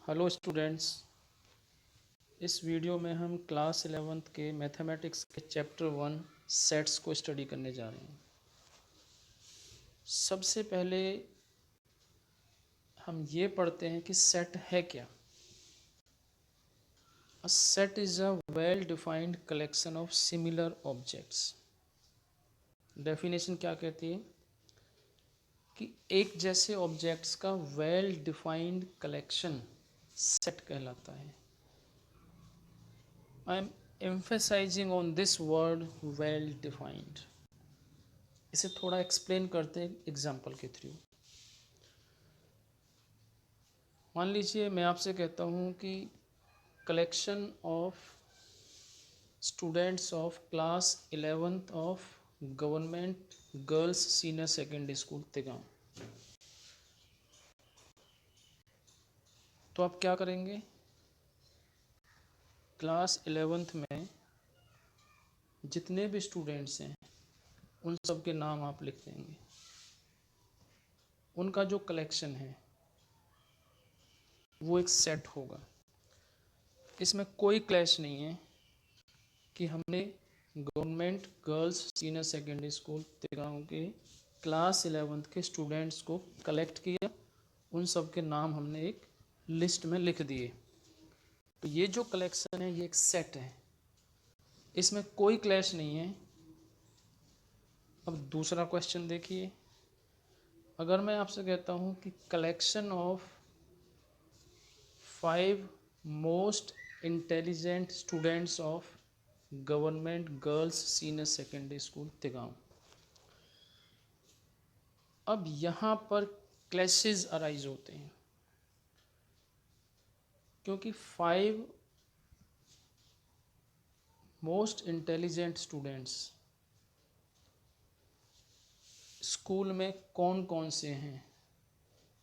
Hello students. इस video में हम क्लास 11th के मैथमेटिक्स के चैप्टर 1 सेट्स को स्टडी करने जा रहे हैं। सबसे पहले हम ये पढ़ते हैं कि सेट है क्या। A set is a well defined collection of similar objects. Definition क्या कहती है कि एक जैसे ऑब्जेक्ट्स का वेल डिफाइंड कलेक्शन सेट कहलाता है। I am emphasizing on this word well defined। इसे थोड़ा एक्सप्लेन करते हैं एग्जाम्पल के थ्रू। मान लीजिए मैं आपसे कहता हूँ कि collection of students of class 11th of government girls senior secondary school Tigaon. तो आप क्या करेंगे, क्लास 11th में जितने भी स्टूडेंट्स हैं उन सब के नाम आप लिख देंगे। उनका जो कलेक्शन है वो एक सेट होगा। इसमें कोई क्लैश नहीं है कि हमने government girls senior secondary school Tigaon के क्लास 11th के स्टूडेंट्स को कलेक्ट किया, उन सब के नाम हमने एक लिस्ट में लिख दिए। तो ये जो कलेक्शन है ये एक सेट है, इसमें कोई क्लैश नहीं है। अब दूसरा क्वेश्चन देखिए, अगर मैं आपसे कहता हूँ कि collection of 5 most intelligent students of government girls senior secondary school Tigaon. अब यहाँ पर क्लैशेस अराइज होते हैं क्योंकि 5 मोस्ट इंटेलिजेंट स्टूडेंट्स स्कूल में कौन कौन से हैं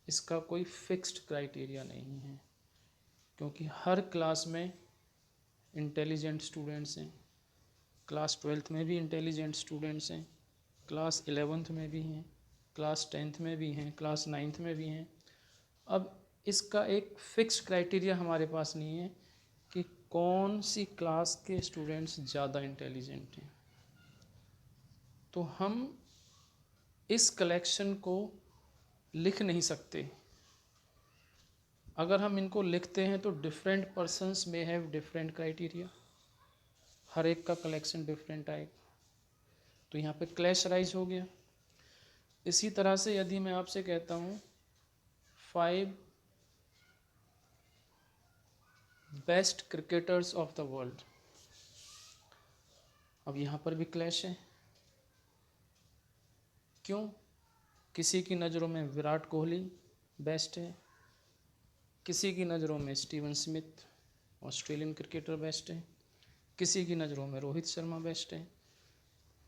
इसका कोई फिक्स्ड क्राइटेरिया नहीं है, क्योंकि हर क्लास में इंटेलिजेंट स्टूडेंट्स हैं। क्लास 12th में भी इंटेलिजेंट स्टूडेंट्स हैं, क्लास 11th में भी हैं, क्लास 10th में भी हैं, क्लास 9th में भी हैं। अब इसका एक फिक्स्ड क्राइटेरिया हमारे पास नहीं है कि कौन सी क्लास के स्टूडेंट्स ज़्यादा इंटेलिजेंट हैं। तो हम इस कलेक्शन को लिख नहीं सकते। अगर हम इनको लिखते हैं तो डिफरेंट पर्सन्स में हैव डिफरेंट क्राइटेरिया, हर एक का कलेक्शन डिफरेंट आएगा, तो यहाँ पे क्लैश राइज हो गया। इसी तरह से यदि मैं आपसे कहता हूँ 5 best cricketers of the world, अब यहाँ पर भी क्लैश है। क्यों? किसी की नज़रों में विराट कोहली बेस्ट है, किसी की नज़रों में Steven Smith Australian cricketer best है, किसी की नज़रों में रोहित शर्मा बेस्ट है,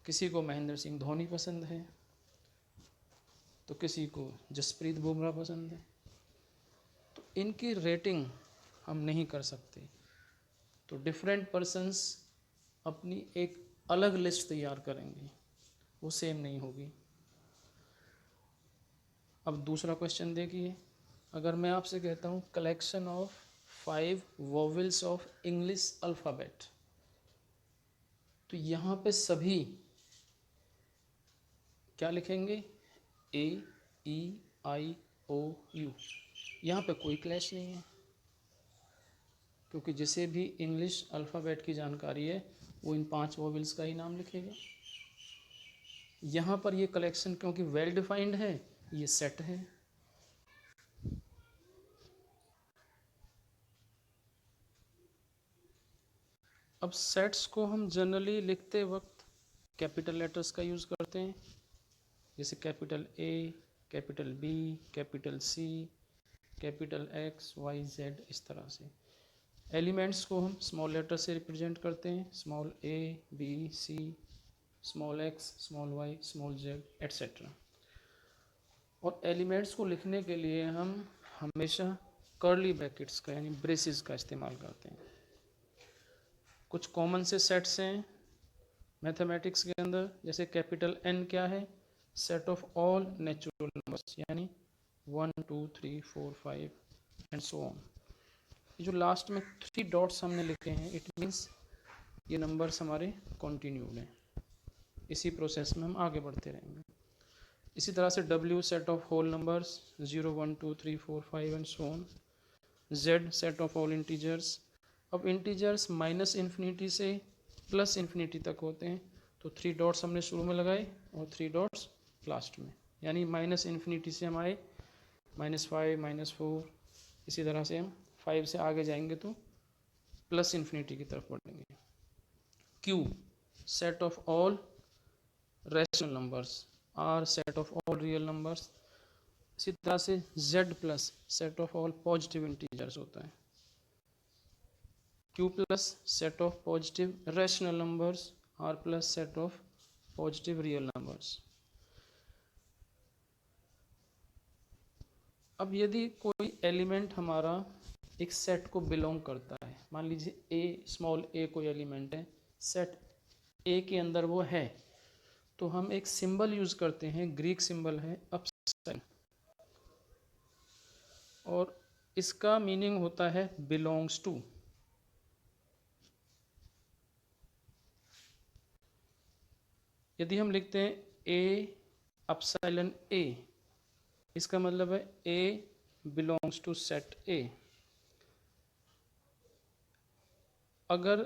किसी को महेंद्र सिंह धोनी पसंद है, तो किसी को जसप्रीत बुमराह पसंद है। तो इनकी रेटिंग हम नहीं कर सकते। तो डिफरेंट पर्सन्स अपनी एक अलग लिस्ट तैयार करेंगे, वो सेम नहीं होगी। अब दूसरा क्वेश्चन देखिए, अगर मैं आपसे कहता हूँ collection of 5 vowels of English alphabet, तो यहाँ पे सभी क्या लिखेंगे, ए ई आई ओ यू। यहाँ पे कोई क्लैश नहीं है, क्योंकि जिसे भी इंग्लिश अल्फ़ाबेट की जानकारी है वो इन 5 वोवेल्स का ही नाम लिखेगा। यहाँ पर ये कलेक्शन क्योंकि वेल डिफाइंड है, ये सेट है। अब सेट्स को हम जनरली लिखते वक्त कैपिटल लेटर्स का यूज़ करते हैं, जैसे capital A, capital B, capital C, capital X Y Z, इस तरह से। एलिमेंट्स को हम स्मॉल लेटर से रिप्रेजेंट करते हैं, small A, B, C, small X, small Y, small Z etcetera. और एलिमेंट्स को लिखने के लिए हम हमेशा कर्ली ब्रैकेट्स का यानी ब्रेसेस का इस्तेमाल करते हैं। कुछ कॉमन से सेट्स हैं मैथमेटिक्स के अंदर, जैसे कैपिटल एन क्या है, set of all natural numbers, यानी 1 2 3 4 5 एंड सो ऑन। ये जो लास्ट में 3 डॉट्स हमने लिखे हैं, इट मीन्स ये नंबर्स हमारे कॉन्टिन्यूड हैं। इसी प्रोसेस में हम आगे बढ़ते रहेंगे। इसी तरह से W set of whole numbers 0 1 2 3 4 5 and so on. Z set of all integers. अब इंटीजर्स माइनस इन्फिनिटी से प्लस इन्फिनिटी तक होते हैं, तो 3 डॉट्स हमने शुरू में लगाए और 3 डॉट्स लास्ट में, यानी माइनस इन्फिनिटी से हम आए -5 -4, इसी तरह से हम 5 से आगे जाएंगे तो प्लस इन्फिनिटी की तरफ बढ़ेंगे। Q set of all rational numbers, R set of all real numbers. इसी तरह से Z plus set of all positive integers होता है। Q plus set of positive rational numbers, R plus set of positive real numbers. अब यदि कोई element हमारा एक सेट को बिलोंग करता है, मान लीजिए स्मॉल a कोई एलिमेंट है, सेट A के अंदर वो है, तो हम एक सिंबल यूज करते हैं, ग्रीक सिंबल है अपसाइन, और इसका मीनिंग होता है बिलोंग्स टू। यदि हम लिखते हैं A अपसाइलन A, इसका मतलब है A belongs to set A। अगर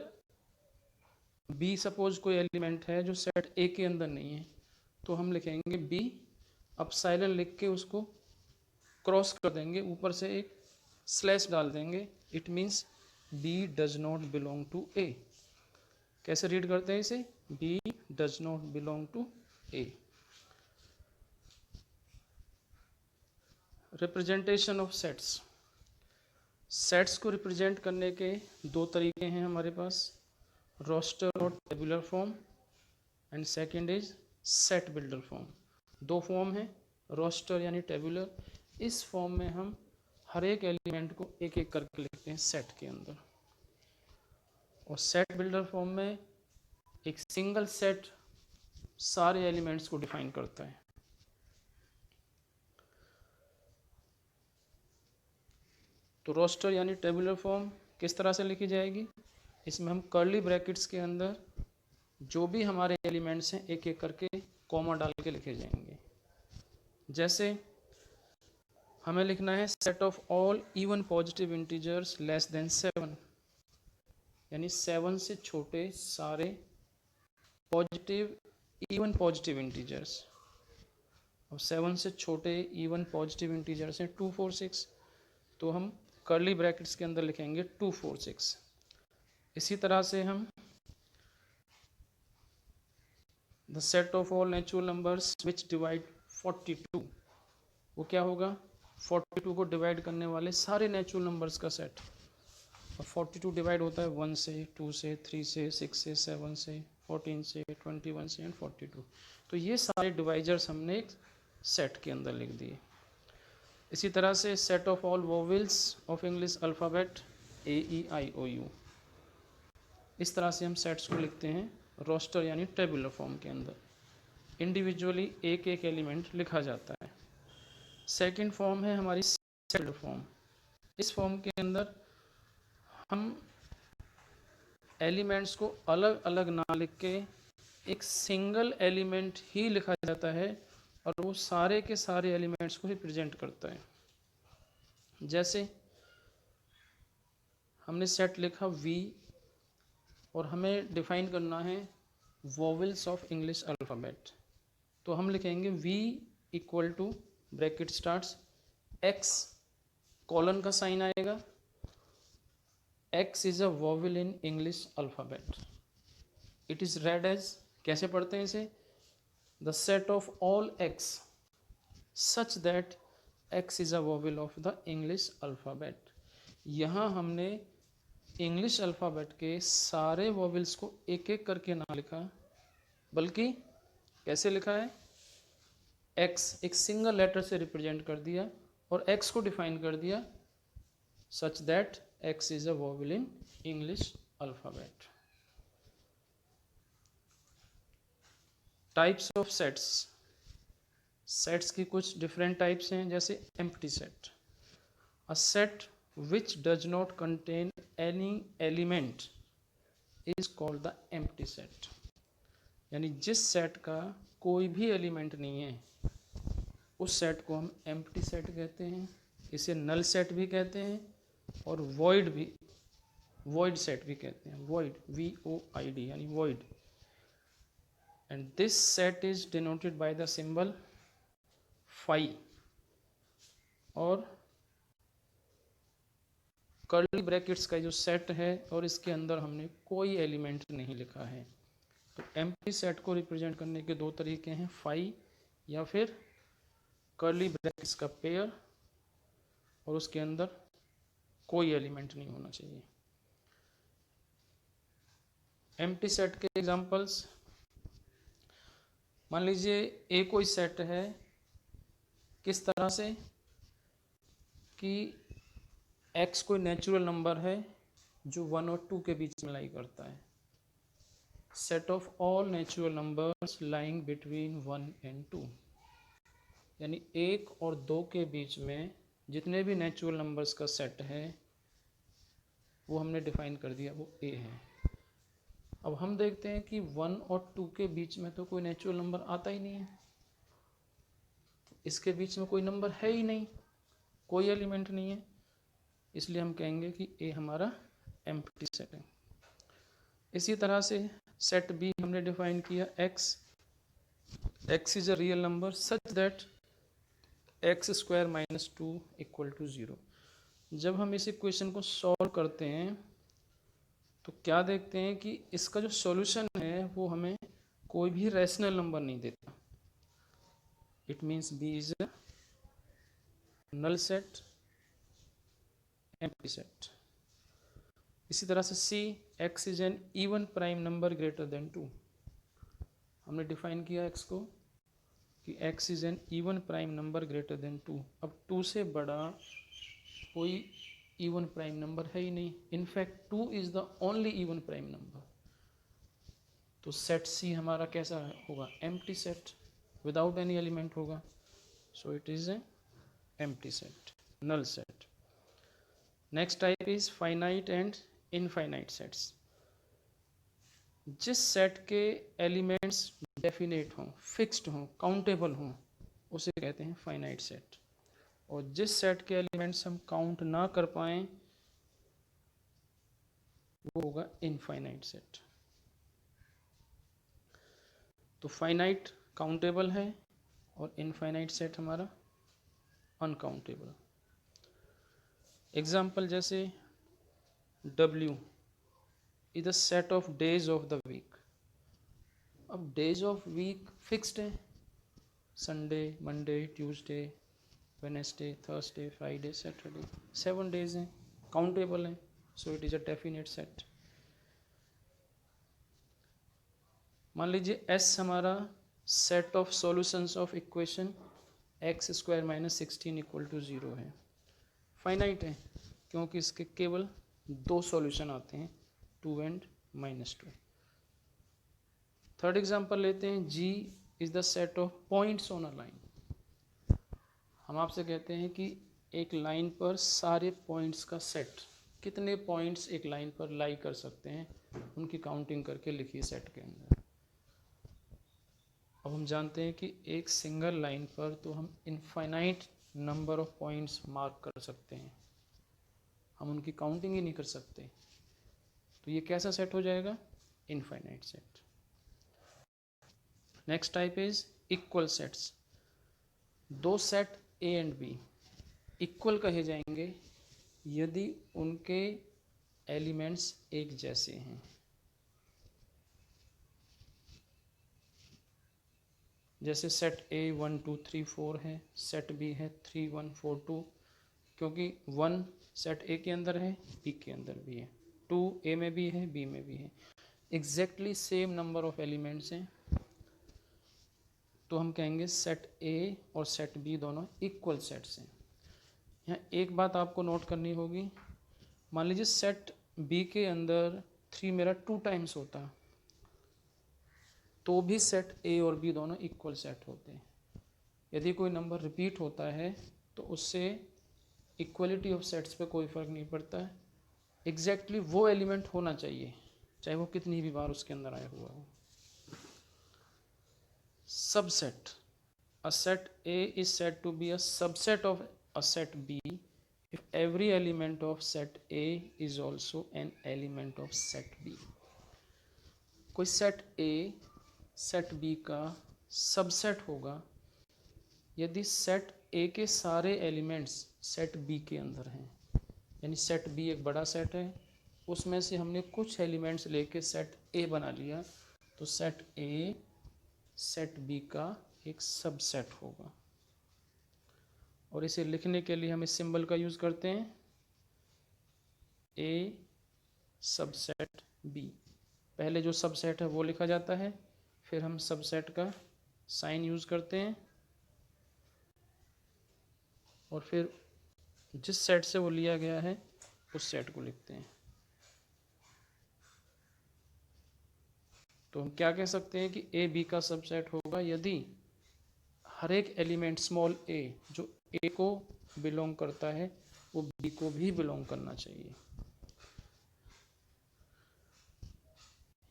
B सपोज कोई एलिमेंट है जो सेट A के अंदर नहीं है, तो हम लिखेंगे B अपसाइलन, लिख के उसको क्रॉस कर देंगे, ऊपर से एक स्लैश डाल देंगे, it means B does not belong to A। कैसे रीड करते हैं इसे? B does not belong to A। Representation of sets. Sets को रिप्रेजेंट करने के 2 तरीके हैं हमारे पास, रोस्टर और tabular form, and second is set builder form. 2 form है, रोस्टर यानी टेबुलर। इस फॉर्म में हम हर एक एलिमेंट को एक एक करके लिखते हैं सेट के अंदर, और सेट बिल्डर फॉर्म में एक सिंगल सेट सारे एलिमेंट्स को डिफाइन करता है। तो रोस्टर यानी टेबुलर फॉर्म किस तरह से लिखी जाएगी? इसमें हम कर्ली ब्रैकेट्स के अंदर जो भी हमारे एलिमेंट्स हैं एक एक करके कॉमा डाल के लिखे जाएंगे। जैसे हमें लिखना है set of all even positive integers less than 7, यानी 7 से छोटे सारे पॉजिटिव इवन पॉजिटिव इंटीजर्स। अब 7 से छोटे इवन पॉजिटिव इंटीजर्स हैं 2 4 6, तो हम कर्ली ब्रैकेट्स के अंदर लिखेंगे 2 4 6। इसी तरह से हम the set of all natural numbers which divide 42, वो क्या होगा? 42 को डिवाइड करने वाले सारे नेचुरल नंबर्स का सेट। और 42 डिवाइड होता है 1 से, 2 से, 3 से, 6 से, 7 से, 14 से, 21 से एंड 42। तो ये सारे डिवाइजर्स हमने एक सेट के अंदर लिख दिए। इसी तरह से set of all vowels of English alphabet AEIOU। इस तरह से हम सेट्स को लिखते हैं रोस्टर यानी टेबुलर फॉर्म के अंदर, इंडिविजुअली एक एक एलिमेंट लिखा जाता है। सेकंड फॉर्म है हमारी सेट बिल्डर फॉर्म। इस फॉर्म के अंदर हम एलिमेंट्स को अलग अलग ना लिख के एक सिंगल एलिमेंट ही लिखा जाता है, और वो सारे के सारे एलिमेंट्स को रिप्रेजेंट करता है। जैसे हमने सेट लिखा V, और हमें डिफाइन करना है वोवेल्स ऑफ इंग्लिश अल्फ़ाबेट, तो हम लिखेंगे V equal to bracket starts X, colon का साइन आएगा, X is a vowel in English alphabet. It is read as, कैसे पढ़ते हैं इसे? The set of all X such that X is a vowel of the English alphabet. यहाँ हमने English alphabet के सारे वोवेल्स को एक एक करके ना लिखा, बल्कि कैसे लिखा है? X एक सिंगल लेटर से रिप्रेजेंट कर दिया और X को डिफाइन कर दिया सच that X is a vowel in English alphabet. Types of sets. Sets की कुछ डिफरेंट टाइप्स हैं, जैसे empty set. A set which does not contain any element is called the empty set. यानी जिस set का कोई भी एलिमेंट नहीं है उस सेट को हम एम्प्टी सेट कहते हैं। इसे नल सेट भी कहते हैं और वॉइड सेट भी कहते हैं। वॉइड, VOID यानी void. And this set is denoted by the symbol phi. और कर्ली ब्रैकेट्स का जो सेट है और इसके अंदर हमने कोई एलिमेंट नहीं लिखा है। तो एम्प्टी सेट को रिप्रेजेंट करने के दो तरीके हैं, फाई या फिर कर्ली ब्रैकेट्स का पेयर और उसके अंदर कोई एलिमेंट नहीं होना चाहिए। एम्प्टी सेट के एग्जांपल्स, मान लीजिए ए कोई सेट है किस तरह से कि x कोई नेचुरल नंबर है जो 1 और 2 के बीच में लाई करता है। Set of all natural numbers lying between 1 and 2, यानी 1 और 2 के बीच में जितने भी नेचुरल नंबर्स का सेट है वो हमने डिफाइन कर दिया, वो A है। अब हम देखते हैं कि 1 और 2 के बीच में तो कोई नेचुरल नंबर आता ही नहीं है, इसके बीच में कोई नंबर है ही नहीं, कोई एलिमेंट नहीं है, इसलिए हम कहेंगे कि A हमारा एम्प्टी सेट है। इसी तरह से सेट B हमने डिफाइन किया, x is a real number such that x² - 2 = 0। जब हम इस इक्वेशन को सॉल्व करते हैं तो क्या देखते हैं कि इसका जो सॉल्यूशन है वो हमें कोई भी रैशनल नंबर नहीं देता। It means B is a null set, empty set. इसी तरह से C, x is an even prime number greater than 2। हमने डिफाइन किया x को कि x is an even prime number greater than 2। अब 2 से बड़ा कोई इवन प्राइम नंबर है ही नहीं, in fact 2 is the only even prime number. तो सेट C हमारा कैसा होगा? Empty set, without any element होगा। So it is a empty set, null set. Next type is finite and infinite sets. जिस set के एलिमेंट्स डेफिनेट हों, fixed हों, countable हों, उसे कहते हैं फाइनाइट सेट। और जिस सेट के एलिमेंट्स हम काउंट ना कर पाएं वो होगा इनफाइनाइट सेट। तो फाइनाइट काउंटेबल है और इनफाइनाइट सेट हमारा अनकाउंटेबल। एग्जाम्पल जैसे W is the set of days of the week. अब डेज ऑफ वीक फिक्स्ड है, Sunday, Monday, Tuesday, Wednesday, Thursday, Friday, Saturday, 7 days हैं, काउंटेबल हैं। So it is a definite set. मान लीजिए S हमारा set of solutions of equation x² - 16 = 0 है। Finite है क्योंकि इसके केवल 2 सॉल्यूशन आते हैं, 2 and -2। थर्ड एग्जांपल लेते हैं, G is the set of points on a line. हम आपसे कहते हैं कि एक लाइन पर सारे पॉइंट्स का सेट, कितने पॉइंट्स एक लाइन पर लाई कर सकते हैं, उनकी काउंटिंग करके लिखिए सेट के अंदर। अब हम जानते हैं कि एक सिंगल लाइन पर तो हम infinite number of points mark कर सकते हैं, हम उनकी काउंटिंग ही नहीं कर सकते। तो ये कैसा सेट हो जाएगा? Infinite set. Next type is equal sets. दो set A and B equal कहे जाएंगे यदि उनके एलिमेंट्स एक जैसे हैं। जैसे सेट A 1 2 3 4 है, सेट B है 3 1 4 2, क्योंकि 1 सेट A के अंदर है, B के अंदर भी है, 2 A में भी है, B में भी है, exactly same number of elements हैं, तो हम कहेंगे सेट A और सेट B दोनों इक्वल सेट्स हैं। यहाँ एक बात आपको नोट करनी होगी, मान लीजिए सेट B के अंदर 3 मेरा 2 टाइम्स होता तो भी सेट A और B दोनों इक्वल सेट होते हैं। यदि कोई नंबर रिपीट होता है तो उससे इक्वलिटी ऑफ सेट्स पे कोई फ़र्क नहीं पड़ता है, एग्जैक्टली वो एलिमेंट होना चाहिए, चाहे वो कितनी भी बार उसके अंदर आया हुआ हो। Subset, a set A is said to be a subset of a set B if every element of set A is also an element of set B। कोई सेट A सेट B का subset होगा यदि set A के सारे elements set B के अंदर हैं। यानी सेट B एक बड़ा सेट है, उसमें से हमने कुछ एलिमेंट्स लेके सेट A बना लिया, तो सेट A सेट B का एक सबसेट होगा। और इसे लिखने के लिए हम इस सिंबल का यूज़ करते हैं, A सबसेट B। पहले जो सबसेट है वो लिखा जाता है, फिर हम सबसेट का साइन यूज़ करते हैं और फिर जिस सेट से वो लिया गया है उस सेट को लिखते हैं। तो हम क्या कह सकते हैं कि ए बी का सबसेट होगा यदि हर एक एलिमेंट स्मॉल ए जो ए को बिलोंग करता है वो बी को भी बिलोंग करना चाहिए।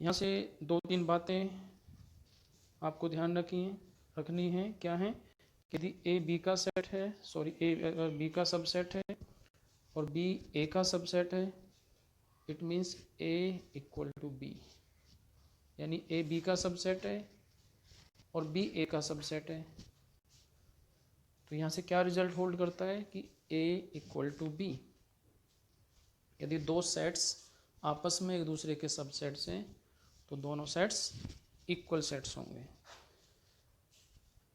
यहाँ से दो तीन बातें आपको ध्यान रखनी है। क्या है? यदि ए बी का सेट है, ए बी का सबसेट है और बी ए का सबसेट है, it means A equal to B. यानी ए बी का सबसेट है और बी ए का सबसेट है, तो यहाँ से क्या रिजल्ट होल्ड करता है कि ए इक्वल टू बी। यदि दो सेट्स आपस में एक दूसरे के सबसेट्स हैं तो दोनों सेट्स इक्वल सेट्स होंगे।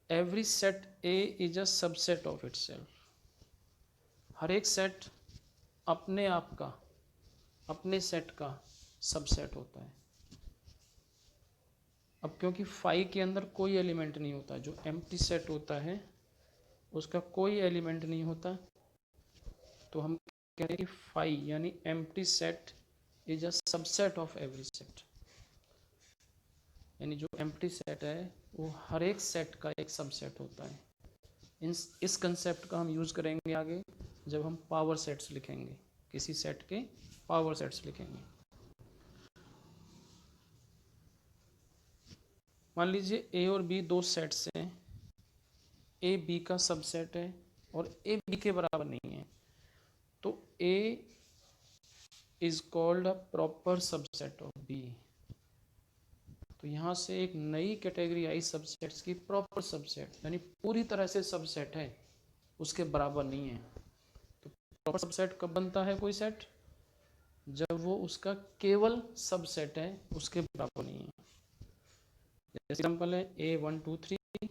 Every set A is a subset of itself. हर एक सेट अपने आप का, अपने सेट का सबसेट होता है। अब क्योंकि फाई के अंदर कोई एलिमेंट नहीं होता, जो एम्प्टी सेट होता है उसका कोई एलिमेंट नहीं होता, तो हम कह रहे हैं कि फाई यानी empty set is a subset of every set. यानी जो एम्प्टी सेट है वो हर एक सेट का एक सबसेट होता है। इस कंसेप्ट का हम यूज़ करेंगे आगे जब हम पावर सेट्स लिखेंगे, किसी सेट के पावर सेट्स लिखेंगे। मान लीजिए ए और बी दो सेट्स हैं, ए बी का सबसेट है और ए बी के बराबर नहीं है, तो A is called a proper subset of B. तो यहाँ से एक नई कैटेगरी आई सबसेट्स की, प्रॉपर सबसेट, यानी पूरी तरह से सबसेट है, उसके बराबर नहीं है। तो प्रॉपर सबसेट कब बनता है कोई सेट? जब वो उसका केवल सबसेट है, उसके बराबर नहीं है। जैसे एग्जाम्पल है ए 1 2 3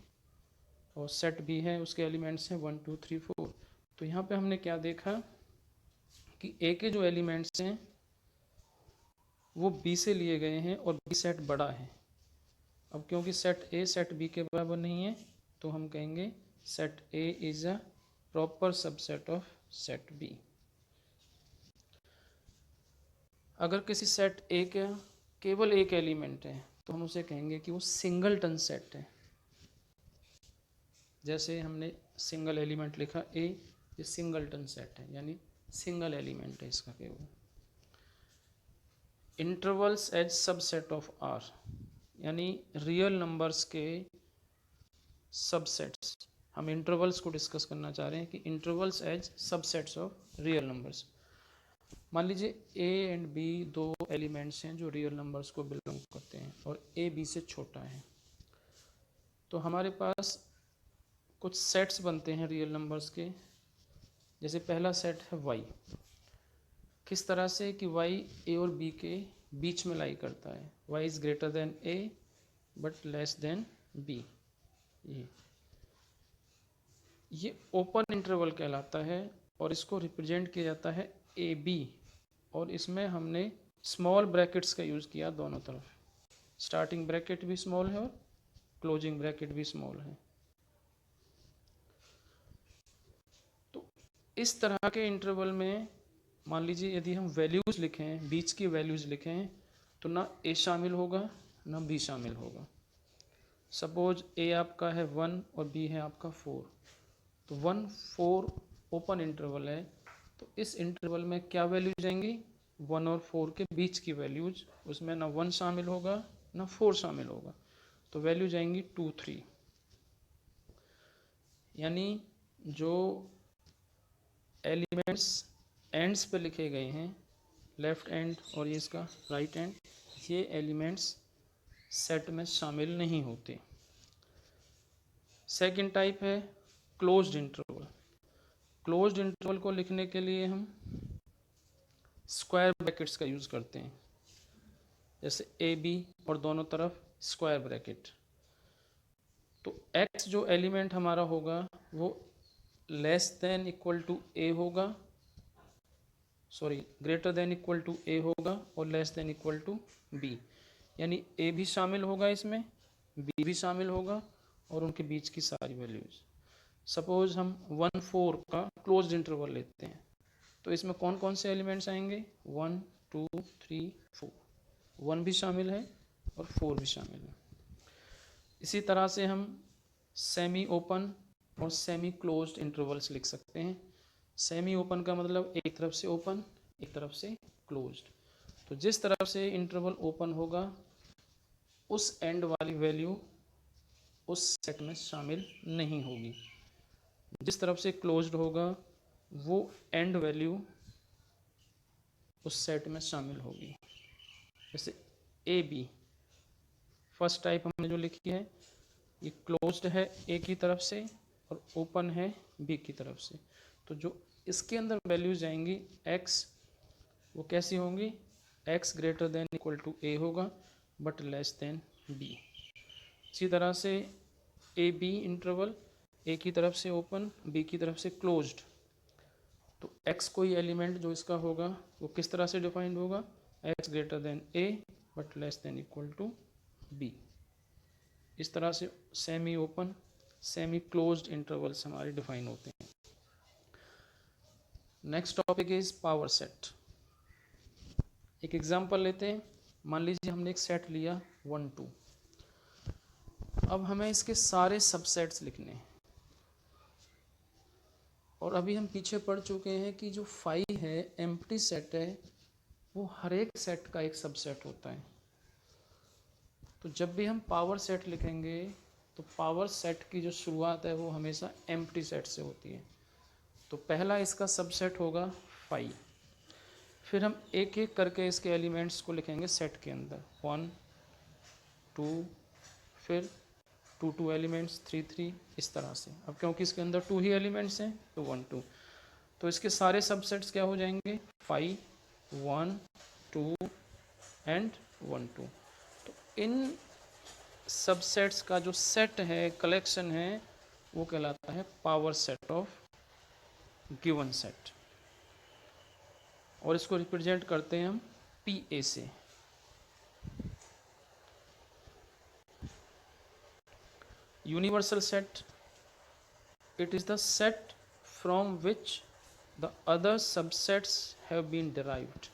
और सेट बी है, उसके एलिमेंट्स हैं 1 2 3 4। तो यहाँ पे हमने क्या देखा कि ए के जो एलिमेंट्स हैं वो बी से लिए गए हैं और बी सेट बड़ा है। अब क्योंकि सेट ए सेट बी के बराबर नहीं है, तो हम कहेंगे set A is a proper subset of set B. अगर किसी सेट ए का केवल एक एलिमेंट है तो हम उसे कहेंगे कि वो सिंगलटन सेट है। जैसे हमने सिंगल एलिमेंट लिखा ए, ये सिंगलटन सेट है, यानी सिंगल एलिमेंट है इसका केवल। Intervals as subset of R, यानी रियल नंबर्स के सबसेट्स। हम इंटरवल्स को डिस्कस करना चाह रहे हैं कि intervals as subsets of real numbers. मान लीजिए ए एंड बी दो एलिमेंट्स हैं जो रियल नंबर्स को बिलोंग करते हैं और ए बी से छोटा है, तो हमारे पास कुछ सेट्स बनते हैं रियल नंबर्स के। जैसे पहला सेट है y। किस तरह से कि y a और b के बीच में लाई करता है, y is greater than a but less then b। ये ओपन इंटरवल कहलाता है और इसको रिप्रेजेंट किया जाता है ए बी, और इसमें हमने स्मॉल ब्रैकेट्स का यूज़ किया दोनों तरफ। स्टार्टिंग ब्रैकेट भी स्मॉल है और क्लोजिंग ब्रैकेट भी स्मॉल है। तो इस तरह के इंटरवल में मान लीजिए यदि हम वैल्यूज़ लिखें, बीच की वैल्यूज़ लिखें, तो ना ए शामिल होगा ना बी शामिल होगा। सपोज ए आपका है 1 और बी है आपका 4, तो 1 4 ओपन इंटरवल है, तो इस इंटरवल में क्या वैल्यू जाएंगी, 1 और 4 के बीच की वैल्यूज, उसमें ना 1 शामिल होगा ना 4 शामिल होगा, तो वैल्यू जाएंगी 2 3। यानी जो एलिमेंट्स एंड्स पे लिखे गए हैं, लेफ्ट एंड और ये इसका राइट एंड, ये एलिमेंट्स सेट में शामिल नहीं होते। सेकंड टाइप है क्लोज्ड इंटरवल। क्लोज्ड इंटरवल को लिखने के लिए हम स्क्वायर ब्रैकेट्स का यूज़ करते हैं, जैसे ए बी और दोनों तरफ स्क्वायर ब्रैकेट। तो x जो एलिमेंट हमारा होगा वो less than equal to A होगा, sorry greater than equal to A होगा और less than equal to B. यानी ए भी शामिल होगा इसमें, बी भी शामिल होगा और उनके बीच की सारी वैल्यूज। सपोज हम 1 4 का क्लोज्ड इंटरवल लेते हैं, तो इसमें कौन कौन से एलिमेंट्स आएंगे, 1 2 3 4, 1 भी शामिल है और 4 भी शामिल है। इसी तरह से हम सेमी ओपन और सेमी क्लोज्ड इंटरवल्स लिख सकते हैं। सेमी ओपन का मतलब एक तरफ से ओपन एक तरफ से क्लोज्ड। तो जिस तरफ से इंटरवल ओपन होगा उस एंड वाली वैल्यू उस सेट में शामिल नहीं होगी, जिस तरफ से क्लोज्ड होगा वो एंड वैल्यू उस सेट में शामिल होगी। जैसे ए बी फर्स्ट टाइप हमने जो लिखी है, ये क्लोज्ड है ए की तरफ से और ओपन है बी की तरफ से। तो जो इसके अंदर वैल्यूज आएंगी x, वो कैसी होंगी, x greater than equal to A होगा बट लेस देन बी। इसी तरह से ए बी इंटरवल, ए की तरफ से ओपन बी की तरफ से क्लोज्ड। तो x कोई एलिमेंट जो इसका होगा वो किस तरह से डिफाइंड होगा, x greater than A but less than equal to B. इस तरह से semi open semi closed intervals हमारे डिफाइन होते हैं। Next topic is power set. एक एग्जांपल लेते हैं, मान लीजिए हमने एक सेट लिया 1 2। अब हमें इसके सारे सबसेट्स लिखने हैं और अभी हम पीछे पढ़ चुके हैं कि जो 5 है एम्प्टी सेट है, वो हर एक सेट का एक सबसेट होता है। तो जब भी हम पावर सेट लिखेंगे तो पावर सेट की जो शुरुआत है वो हमेशा एम्प्टी सेट से होती है। तो पहला इसका सबसेट होगा 5, फिर हम एक एक करके इसके एलिमेंट्स को लिखेंगे सेट के अंदर, 1 2, फिर 2 2 एलिमेंट्स, 3 3, इस तरह से। अब क्योंकि इसके अंदर 2 ही एलिमेंट्स हैं तो 1 2, तो इसके सारे सबसेट्स क्या हो जाएंगे, 5 1 2 एंड 1 2। तो इन सबसेट्स का जो सेट है, कलेक्शन है, वो कहलाता है power set of given set. और इसको रिप्रेजेंट करते हैं हम पी ए से। Universal set, it is the set from which the other subsets have been derived।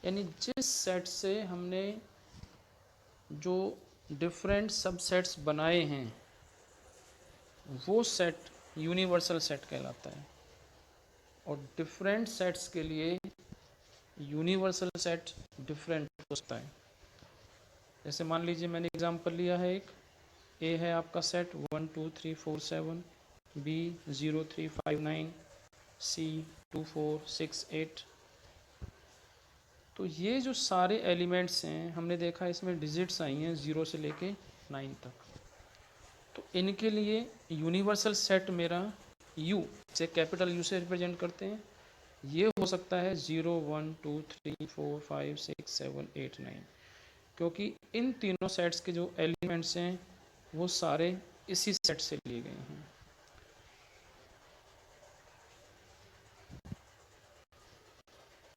यानी जिस सेट से हमने जो डिफरेंट सबसेट्स बनाए हैं वो सेट यूनिवर्सल सेट कहलाता है। और डिफरेंट सेट्स के लिए यूनिवर्सल सेट डिफरेंट हो सकता है। जैसे मान लीजिए मैंने एग्जांपल लिया है, एक ए है आपका सेट 1 2 3 4 7, बी 0 3 5 9, सी 2 4 6 8। तो ये जो सारे एलिमेंट्स हैं हमने देखा इसमें डिजिट्स आई हैं 0 से लेके 9 तक। तो इनके लिए यूनिवर्सल सेट मेरा U से कैपिटल U से रिप्रेजेंट करते हैं। ये हो सकता है 0 1 2 3 4 5 6 7 8 9, क्योंकि इन तीनों सेट्स के जो एलिमेंट्स हैं वो सारे इसी सेट से लिए गए हैं।